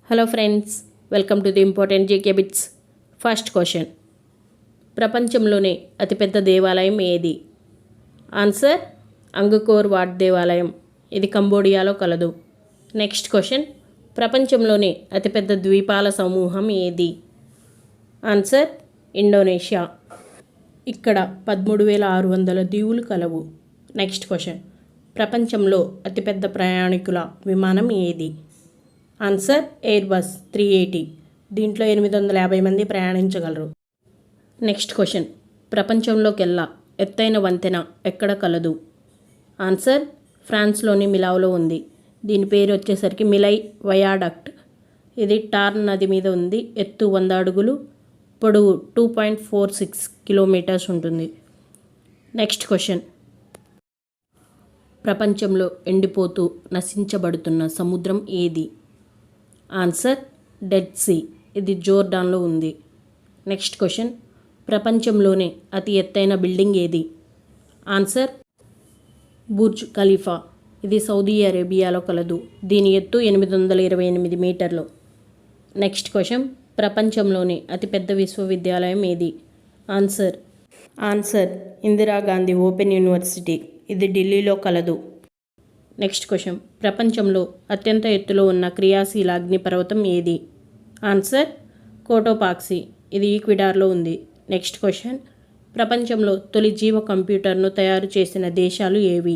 Hello friends, welcome to the important GK bits. First question: ప్రపంచంలోనే అతిపెద్ద దేవాలయం ఏది? ఆన్సర్: అంగకోర్ వాట్ దేవాలయం. ఇది కంబోడియాలో కలదు. నెక్స్ట్ క్వశ్చన్: ప్రపంచంలోనే అతిపెద్ద ద్వీపాల సమూహం ఏది? Answer: Indonesia. ఇక్కడ 13,600 దీవులు కలవు. నెక్స్ట్ క్వశ్చన్: ప్రపంచంలో అతిపెద్ద ప్రయాణికుల విమానం ఏది? Answer: Airbus 380. దీంట్లో 850 మంది ప్రయాణించగలరు. నెక్స్ట్ క్వశ్చన్: ప్రపంచంలోకెల్లా ఎత్తైన వంతెన ఎక్కడ కలదు? ఆన్సర్: ఫ్రాన్స్లోని మిలావ్లో ఉంది. దీని పేరు వచ్చేసరికి మిలై వయాడక్ట్. ఇది టార్న్ నది మీద ఉంది. ఎత్తు 100 అడుగులు, పొడవు 2.46 కిలోమీటర్స్ ఉంటుంది. నెక్స్ట్ క్వశ్చన్: ప్రపంచంలో ఎండిపోతూ నశించబడుతున్న సముద్రం ఏది? Answer: dead sea. ఇది జోర్డాన్లో ఉంది. నెక్స్ట్ క్వశ్చన్: ప్రపంచంలోనే అతి ఎత్తైన బిల్డింగ్ ఏది? Answer: Burj Khalifa. ఇది సౌదీ అరేబియాలో కలదు. దీని ఎత్తు 828 మీటర్లు. నెక్స్ట్ క్వశ్చన్: ప్రపంచంలోనే అతిపెద్ద విశ్వవిద్యాలయం ఏది? Answer: Indira Gandhi open university. ఇది ఢిల్లీలో కలదు. నెక్స్ట్ క్వశ్చన్: ప్రపంచంలో అత్యంత ఎత్తులో ఉన్న క్రియాశీల అగ్నిపర్వతం ఏది? Answer: Cotopaxi. ఇది ఈక్వెడార్లో ఉంది. నెక్స్ట్ క్వశ్చన్: ప్రపంచంలో తొలి జీవ కంప్యూటర్ను తయారు చేసిన దేశాలు ఏవి?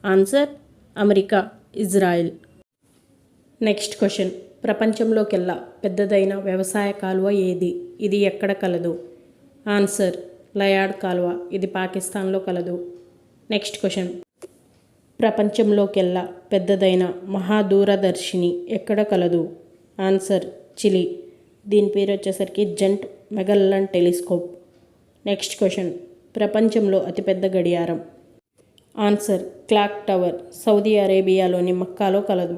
Answer: America, Israel. Next question: ప్రపంచంలోకెల్లా పెద్దదైన వ్యవసాయ కాలువ ఏది? ఇది ఎక్కడ కలదు? ఆన్సర్: లయాడ్ కాలువ. ఇది పాకిస్తాన్లో కలదు. నెక్స్ట్ క్వశ్చన్: ప్రపంచంలోకెల్లా పెద్దదైన మహాదూరదర్శిని ఎక్కడ కలదు? Answer: Chile. దీని పేరు వచ్చేసరికి giant Magellan telescope. Next question: ప్రపంచంలో అతిపెద్ద గడియారం. Answer: clock tower. సౌదీ అరేబియాలోని మక్కాలో కలదు.